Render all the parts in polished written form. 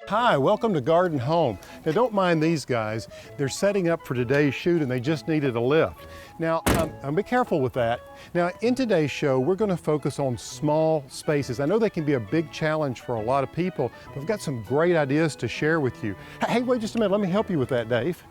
Hi, welcome to Garden Home. Now don't mind these guys. They're setting up for today's shoot and they just needed a lift. Now, be careful with that. Now, in today's show, we're going to focus on small spaces. I know they can be a big challenge for a lot of people, but I've got some great ideas to share with you. Hey, wait just a minute. Let me help you with that, Dave.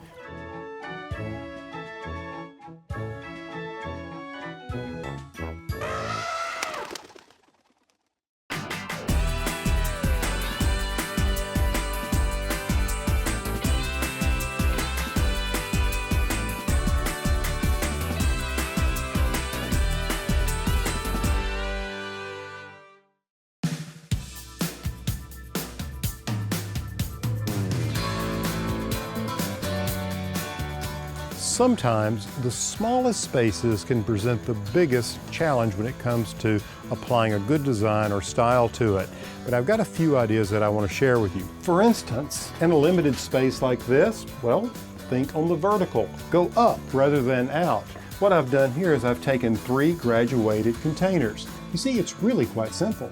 Sometimes the smallest spaces can present the biggest challenge when it comes to applying a good design or style to it. But I've got a few ideas that I want to share with you. For instance, in a limited space like this, well, think on the vertical. Go up rather than out. What I've done here is I've taken 3 graduated containers. You see, it's really quite simple.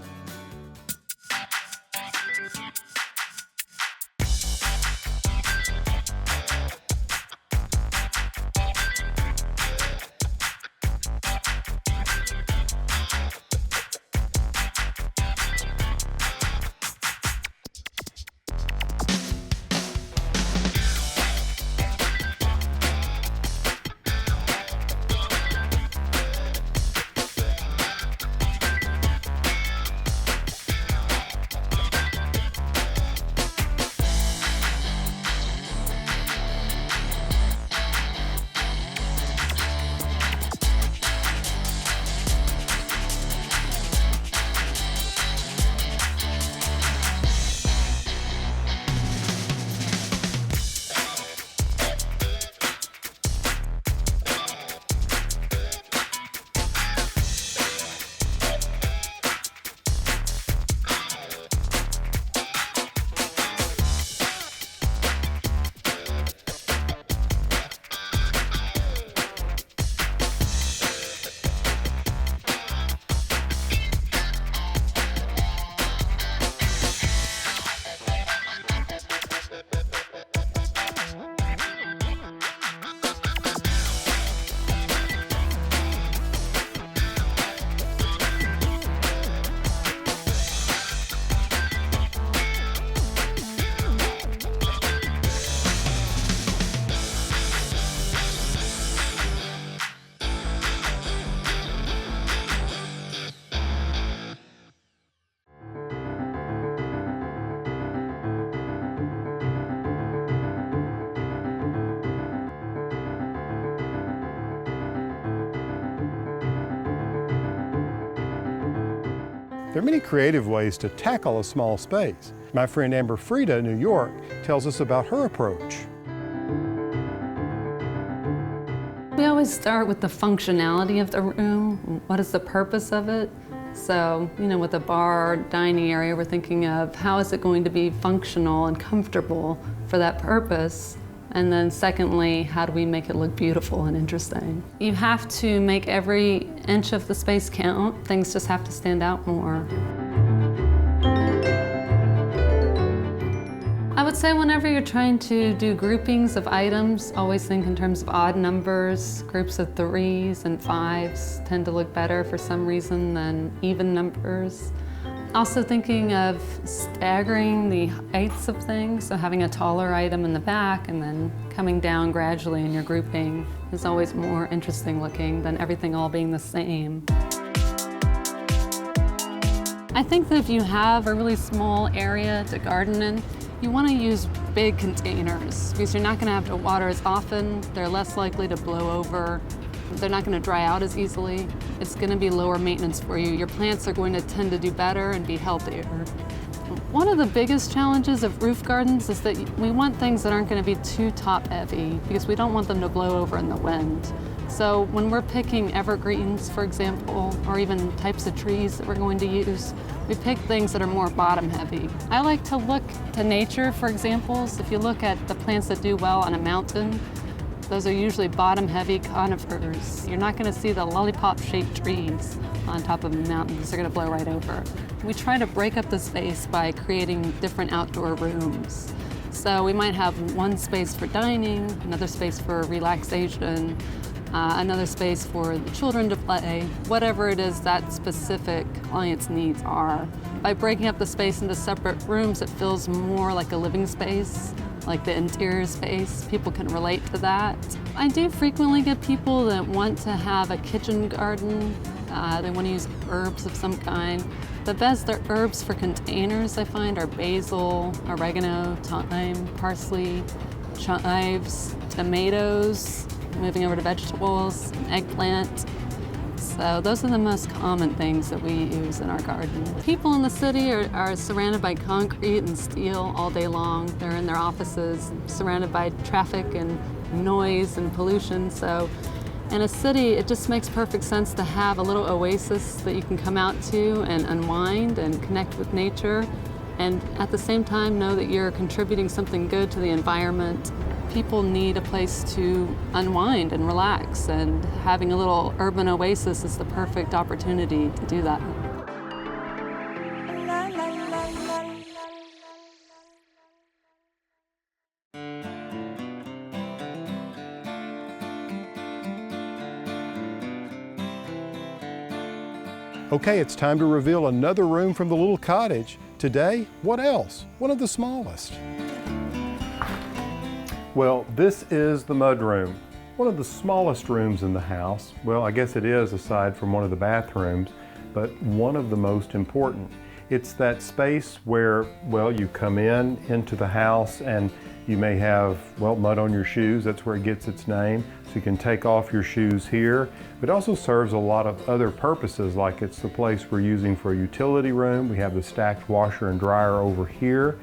There are many creative ways to tackle a small space. My friend Amber Frieda in New York tells us about her approach. We always start with the functionality of the room. What is the purpose of it? So, with a bar, dining area, we're thinking of how is it going to be functional and comfortable for that purpose? And then secondly, how do we make it look beautiful and interesting? You have to make every inch of the space count. Things just have to stand out more. I would say whenever you're trying to do groupings of items, always think in terms of odd numbers. Groups of 3s and 5s tend to look better for some reason than even numbers. Also thinking of staggering the heights of things, so having a taller item in the back and then coming down gradually in your grouping is always more interesting looking than everything all being the same. I think that if you have a really small area to garden in, you want to use big containers because you're not going to have to water as often, they're less likely to blow over. They're not going to dry out as easily. It's going to be lower maintenance for you. Your plants are going to tend to do better and be healthier. One of the biggest challenges of roof gardens is that we want things that aren't going to be too top heavy because we don't want them to blow over in the wind. So when we're picking evergreens, for example, or even types of trees that we're going to use, we pick things that are more bottom heavy. I like to look to nature for examples. If you look at the plants that do well on a mountain, Those are usually bottom-heavy conifers. You're not going to see the lollipop-shaped trees on top of the mountains. They're going to blow right over. We try to break up the space by creating different outdoor rooms. So we might have one space for dining, another space for relaxation, another space for the children to play, whatever it is that specific client's needs are. By breaking up the space into separate rooms, it feels more like a living space, like the interior space. People can relate to that. I do frequently get people that want to have a kitchen garden. They want to use herbs of some kind. The best herbs for containers, I find, are basil, oregano, thyme, parsley, chives, tomatoes, moving over to vegetables, eggplant. So those are the most common things that we use in our garden. People in the city are surrounded by concrete and steel all day long. They're in their offices, surrounded by traffic and noise and pollution. So in a city, it just makes perfect sense to have a little oasis that you can come out to and unwind and connect with nature, and at the same time know that you're contributing something good to the environment. People need a place to unwind and relax, and having a little urban oasis is the perfect opportunity to do that. Okay, it's time to reveal another room from the little cottage. Today, what else? One of the smallest. Well, this is the mudroom, one of the smallest rooms in the house. Well, I guess it is aside from one of the bathrooms, but one of the most important. It's that space where, well, you come into the house and you may have, well, mud on your shoes. That's where it gets its name. So you can take off your shoes here. It also serves a lot of other purposes, like it's the place we're using for a utility room. We have the stacked washer and dryer over here.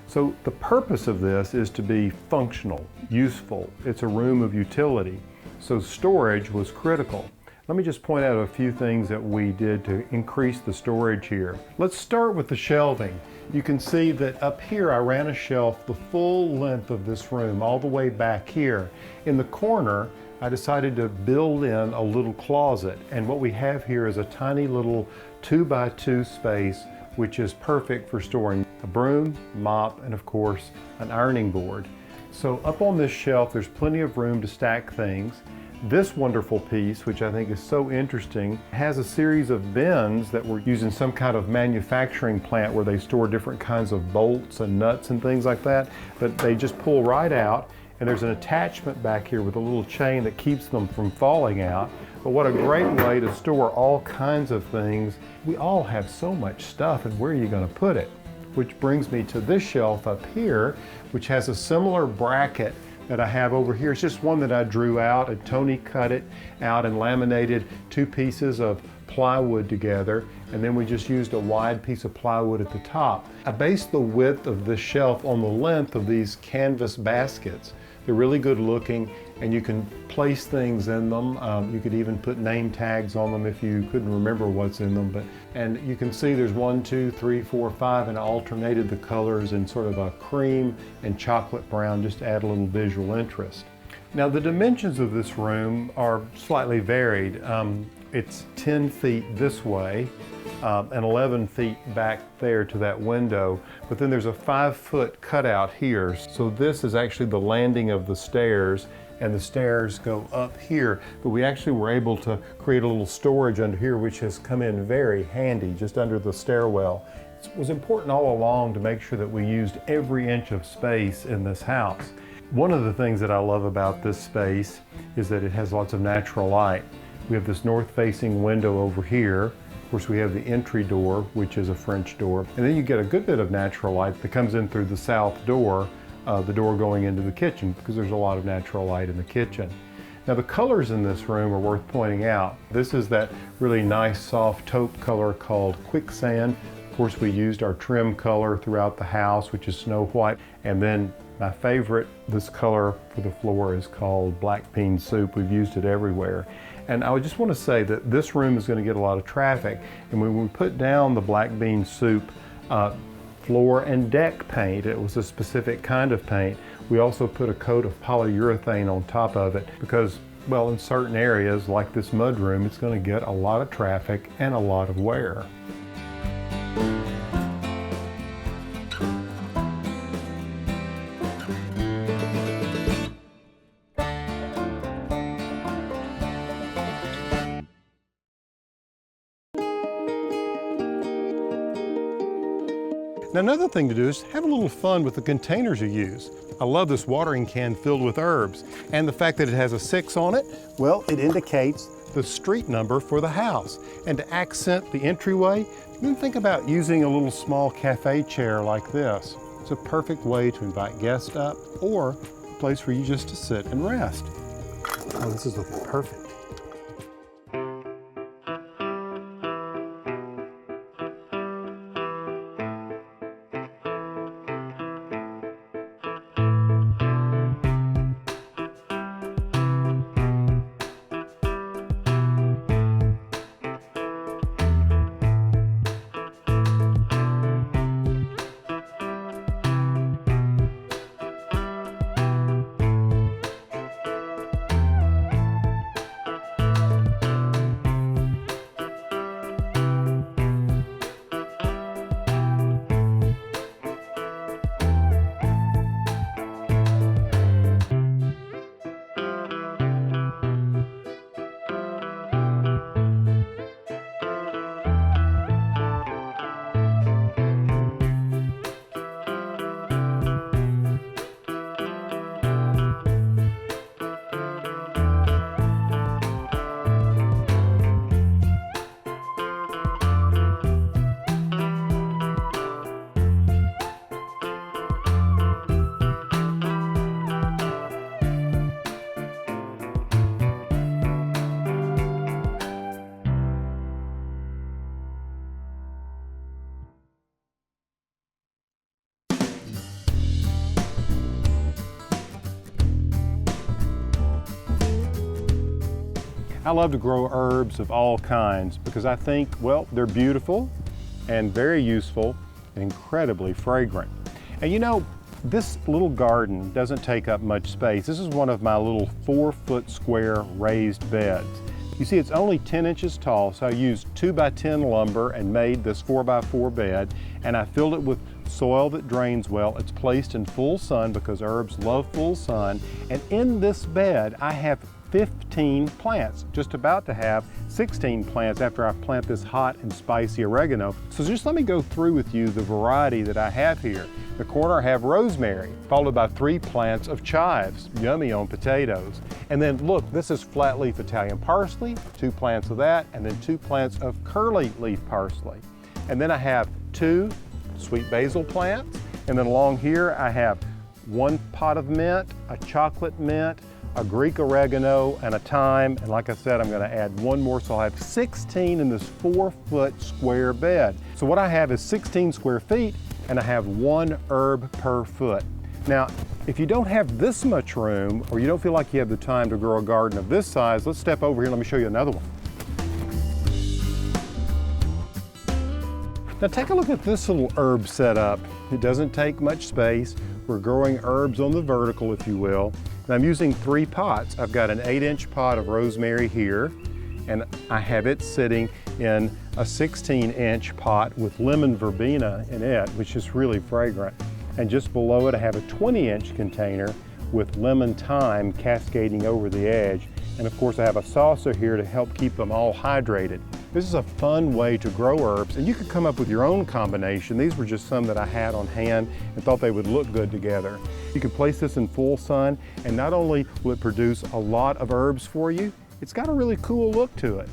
So the purpose of this is to be functional, useful. It's a room of utility. So storage was critical. Let me just point out a few things that we did to increase the storage here. Let's start with the shelving. You can see that up here I ran a shelf the full length of this room, all the way back here. In the corner, I decided to build in a little closet, and what we have here is a tiny little 2x2 space, which is perfect for storing a broom, mop, and of course an ironing board. So up on this shelf there's plenty of room to stack things. This wonderful piece, which I think is so interesting, has a series of bins that were used in some kind of manufacturing plant where they store different kinds of bolts and nuts and things like that, but they just pull right out, and there's an attachment back here with a little chain that keeps them from falling out. But what a great way to store all kinds of things. We all have so much stuff, and where are you going to put it? Which brings me to this shelf up here, which has a similar bracket that I have over here. It's just one that I drew out, and Tony cut it out and laminated two pieces of plywood together, and then we just used a wide piece of plywood at the top. I based the width of this shelf on the length of these canvas baskets. They're really good looking, and you can place things in them. You could even put name tags on them if you couldn't remember what's in them. And you can see there's 1, 2, 3, 4, 5, and I alternated the colors in sort of a cream and chocolate brown just to add a little visual interest. Now the dimensions of this room are slightly varied. It's 10 feet this way and 11 feet back there to that window, but then there's a 5-foot cutout here. So this is actually the landing of the stairs, and the stairs go up here, but we actually were able to create a little storage under here, which has come in very handy just under the stairwell. It was important all along to make sure that we used every inch of space in this house. One of the things that I love about this space is that it has lots of natural light. We have this north-facing window over here. Of course, we have the entry door, which is a French door. And then you get a good bit of natural light that comes in through the south door, the door going into the kitchen, because there's a lot of natural light in the kitchen. Now the colors in this room are worth pointing out. This is that really nice soft taupe color called quicksand. Of course, we used our trim color throughout the house, which is snow white. And then my favorite, this color for the floor is called black bean soup. We've used it everywhere. And I just want to say that this room is going to get a lot of traffic. And when we put down the black bean soup, floor and deck paint. It was a specific kind of paint. We also put a coat of polyurethane on top of it because, well, in certain areas like this mudroom, it's going to get a lot of traffic and a lot of wear. Now, another thing to do is have a little fun with the containers you use. I love this watering can filled with herbs, and the fact that it has a 6 on it, well, it indicates the street number for the house. And to accent the entryway, then think about using a little small cafe chair like this. It's a perfect way to invite guests up or a place for you just to sit and rest. Oh, this is looking perfect. I love to grow herbs of all kinds because I think, well, they're beautiful and very useful and incredibly fragrant. And you know, this little garden doesn't take up much space. This is one of my little 4-foot square raised beds. You see, it's only 10 inches tall, so I used 2x10 lumber and made this 4x4 bed, and I filled it with soil that drains well. It's placed in full sun because herbs love full sun. And in this bed, I have 15 plants, just about to have 16 plants after I plant this hot and spicy oregano. So just let me go through with you the variety that I have here. In the corner I have rosemary, followed by 3 plants of chives, yummy on potatoes. And then look, this is flat leaf Italian parsley, 2 plants of that, and then 2 plants of curly leaf parsley. And then I have 2 sweet basil plants, and then along here I have 1 pot of mint, a chocolate mint, a Greek oregano, and a thyme. And like I said, I'm going to add 1 more, so I'll have 16 in this 4-foot square bed. So what I have is 16 square feet, and I have 1 herb per foot. Now, if you don't have this much room, or you don't feel like you have the time to grow a garden of this size, let's step over here and let me show you another one. Now take a look at this little herb setup. It doesn't take much space. We're growing herbs on the vertical, if you will. And I'm using 3 pots. I've got an 8-inch pot of rosemary here, and I have it sitting in a 16-inch pot with lemon verbena in it, which is really fragrant. And just below it, I have a 20-inch container with lemon thyme cascading over the edge. And of course, I have a saucer here to help keep them all hydrated. This is a fun way to grow herbs, and you could come up with your own combination. These were just some that I had on hand and thought they would look good together. You can place this in full sun, and not only will it produce a lot of herbs for you, it's got a really cool look to it.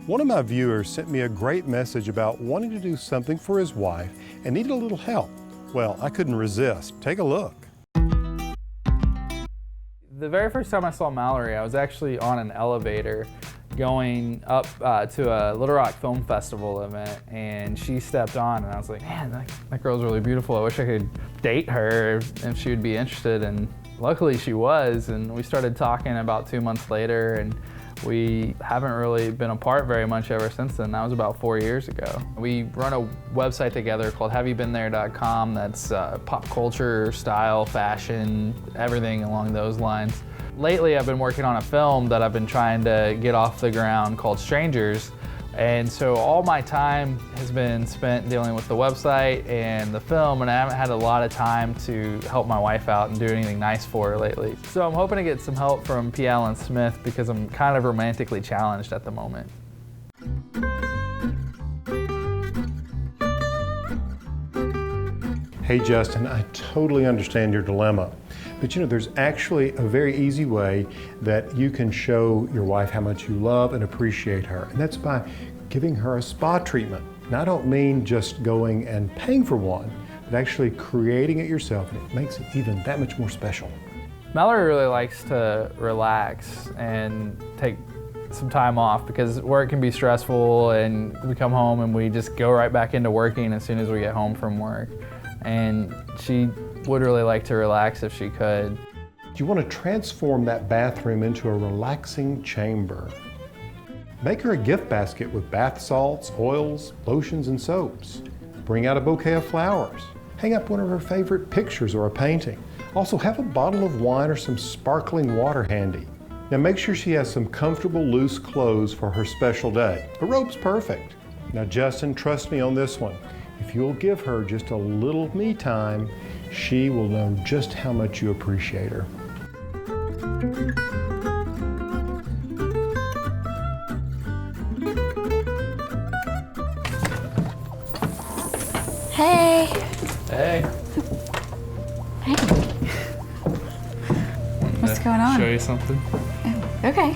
One of my viewers sent me a great message about wanting to do something for his wife and needed a little help. Well, I couldn't resist. Take a look. The very first time I saw Mallory, I was actually on an elevator going up to a Little Rock Film Festival event, and she stepped on, and I was like, man, that girl's really beautiful. I wish I could date her if she would be interested. And Luckily she was, and we started talking about 2 months later, and we haven't really been apart very much ever since then. That was about 4 years ago. We run a website together called haveyoubeenthere.com that's pop culture, style, fashion, everything along those lines. Lately I've been working on a film that I've been trying to get off the ground called Strangers. And so all my time has been spent dealing with the website and the film, and I haven't had a lot of time to help my wife out and do anything nice for her lately. So I'm hoping to get some help from P. Allen Smith because I'm kind of romantically challenged at the moment. Hey Justin, I totally understand your dilemma. But you know, there's actually a very easy way that you can show your wife how much you love and appreciate her. And that's by giving her a spa treatment. Now, I don't mean just going and paying for one, but actually creating it yourself, and it makes it even that much more special. Mallory really likes to relax and take some time off because work can be stressful, and we come home and we just go right back into working as soon as we get home from work. And she would really like to relax if she could. You want to transform that bathroom into a relaxing chamber. Make her a gift basket with bath salts, oils, lotions, and soaps. Bring out a bouquet of flowers. Hang up one of her favorite pictures or a painting. Also have a bottle of wine or some sparkling water handy. Now make sure she has some comfortable loose clothes for her special day. A robe's perfect. Now Justin, trust me on this one. If you'll give her just a little me time, she will know just how much you appreciate her. Hey. Hey. Hey. What's going on? Show you something. Okay.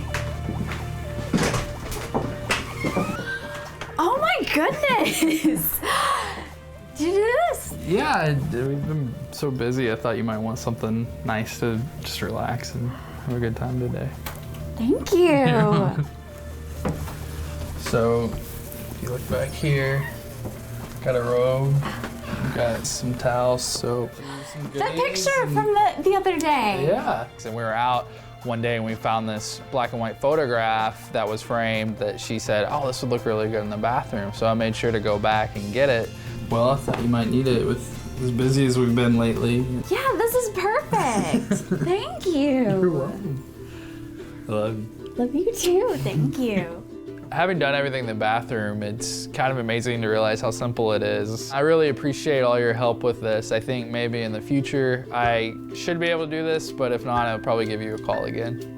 Oh my goodness! Did you do this? Yeah, we've been so busy. I thought you might want something nice to just relax and have a good time today. Thank you. So, if you look back here, got a robe, got some towels, soap. Some That goodies, picture from the other day. Yeah. And we were out one day and we found this black and white photograph that was framed that she said, oh, this would look really good in the bathroom. So I made sure to go back and get it. Well, I thought you might need it with as busy as we've been lately. Yeah, this is perfect. Thank you. You're welcome. I love you. Love you too. Thank you. Having done everything in the bathroom, it's kind of amazing to realize how simple it is. I really appreciate all your help with this. I think maybe in the future I should be able to do this, but if not, I'll probably give you a call again.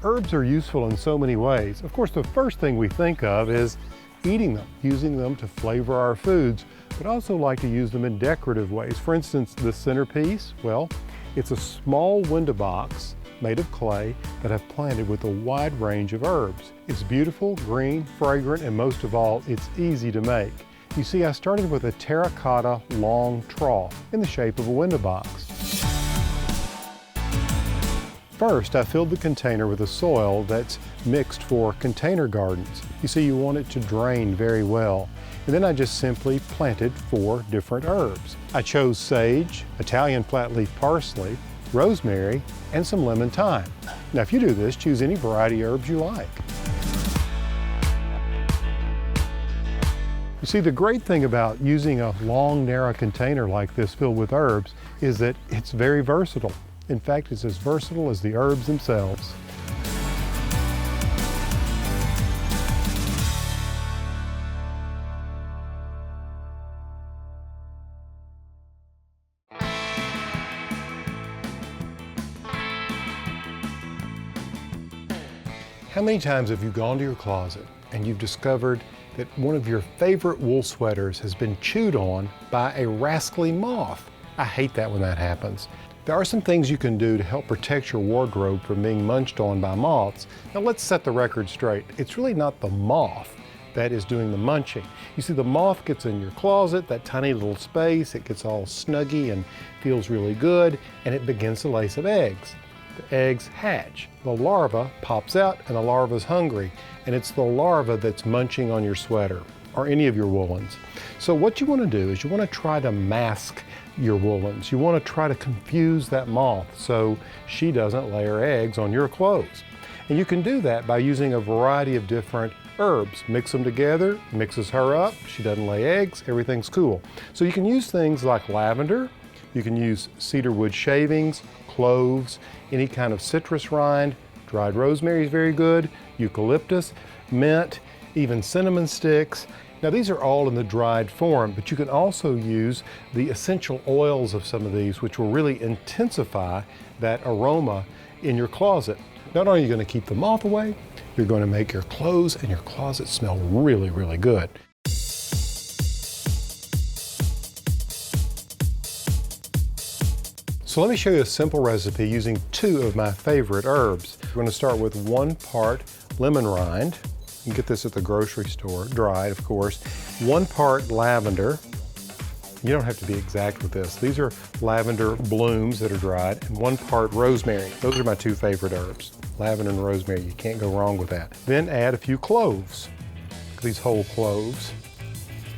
Herbs are useful in so many ways. Of course, the first thing we think of is eating them, using them to flavor our foods, but also like to use them in decorative ways. For instance, the centerpiece, well, it's a small window box made of clay that I've planted with a wide range of herbs. It's beautiful, green, fragrant, and most of all, it's easy to make. You see, I started with a terracotta long trough in the shape of a window box. First, I filled the container with a soil that's mixed for container gardens. You see, you want it to drain very well. And then I just simply planted 4 different herbs. I chose sage, Italian flatleaf parsley, rosemary, and some lemon thyme. Now, if you do this, choose any variety of herbs you like. You see, the great thing about using a long, narrow container like this filled with herbs is that it's very versatile. In fact, it's as versatile as the herbs themselves. How many times have you gone to your closet and you've discovered that one of your favorite wool sweaters has been chewed on by a rascally moth? I hate that when that happens. There are some things you can do to help protect your wardrobe from being munched on by moths. Now let's set the record straight. It's really not the moth that is doing the munching. You see, the moth gets in your closet, that tiny little space, it gets all snuggy and feels really good, and it begins to lay some eggs. the eggs hatch. The larva pops out and the larva's hungry, and it's the larva that's munching on your sweater or any of your woolens. So what you want to do is you want to try to mask your woolens. You want to try to confuse that moth so she doesn't lay her eggs on your clothes. And you can do that by using a variety of different herbs. Mix them together, mixes her up, she doesn't lay eggs, everything's cool. So you can use things like lavender, you can use cedarwood shavings, cloves, any kind of citrus rind, dried rosemary is very good, eucalyptus, mint, even cinnamon sticks. Now these are all in the dried form, but you can also use the essential oils of some of these, which will really intensify that aroma in your closet. Not only are you going to keep the moth away, you're going to make your clothes and your closet smell really, really good. So let me show you a simple recipe using 2 of my favorite herbs. We're going to start with 1 part lemon rind. You can get this at the grocery store, dried of course. 1 part lavender. You don't have to be exact with this. These are lavender blooms that are dried, and 1 part rosemary. Those are my 2 favorite herbs. Lavender and rosemary, you can't go wrong with that. Then add a few cloves, these whole cloves.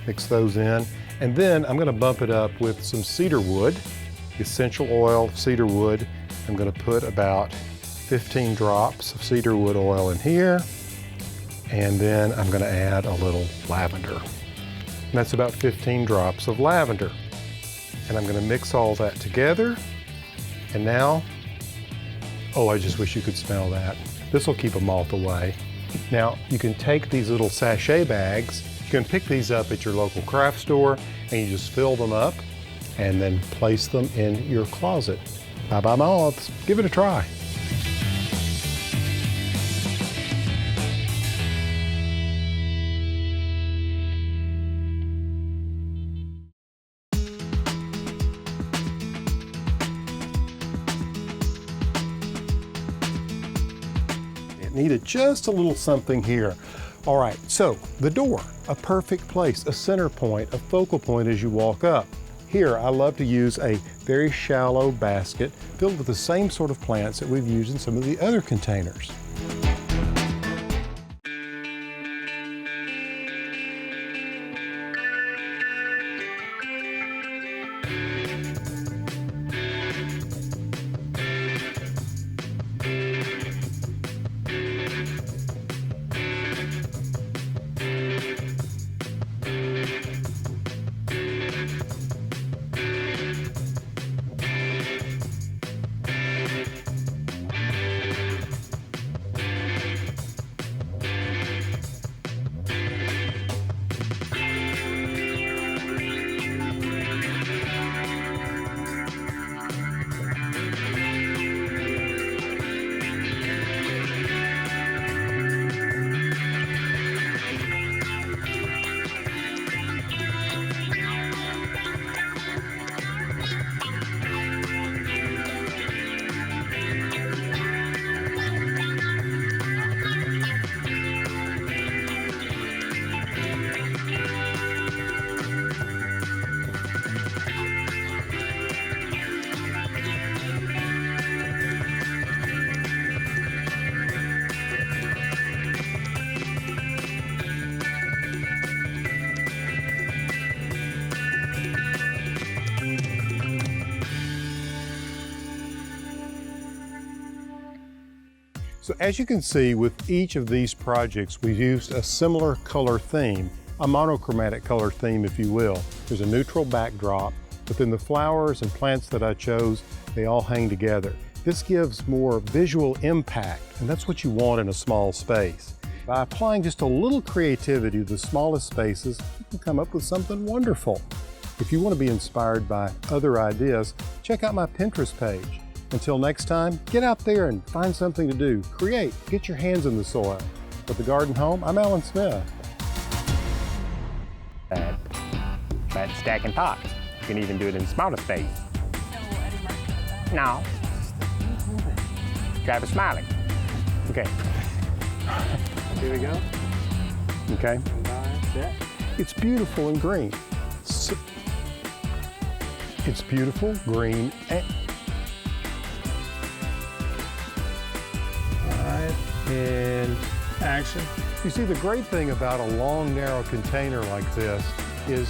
Mix those in. And then I'm gonna bump it up with some cedar wood, essential oil, cedar wood. I'm gonna put about 15 drops of cedar wood oil in here. And then I'm gonna add a little lavender. And that's about 15 drops of lavender. And I'm gonna mix all that together. And now, oh, I just wish you could smell that. This will keep a moth away. Now, you can take these little sachet bags, you can pick these up at your local craft store, and you just fill them up and then place them in your closet. Bye-bye moths, give it a try. Needed just a little something here. All right, so the door, a perfect place, a center point, a focal point as you walk up. Here, I love to use a very shallow basket filled with the same sort of plants that we've used in some of the other containers. So as you can see, with each of these projects, we've used a similar color theme, a monochromatic color theme, if you will. There's a neutral backdrop, but then the flowers and plants that I chose, they all hang together. This gives more visual impact, and that's what you want in a small space. By applying just a little creativity to the smallest spaces, you can come up with something wonderful. If you want to be inspired by other ideas, check out my Pinterest page. Until next time, get out there and find something to do. Create, get your hands in the soil. With the Garden Home, I'm Alan Smith. But stacking pots. You can even do it in smaller space. No. Drive a smiling. Okay. Here we go. Okay. It's beautiful and green. It's beautiful, green, and action. You see, the great thing about a long, narrow container like this is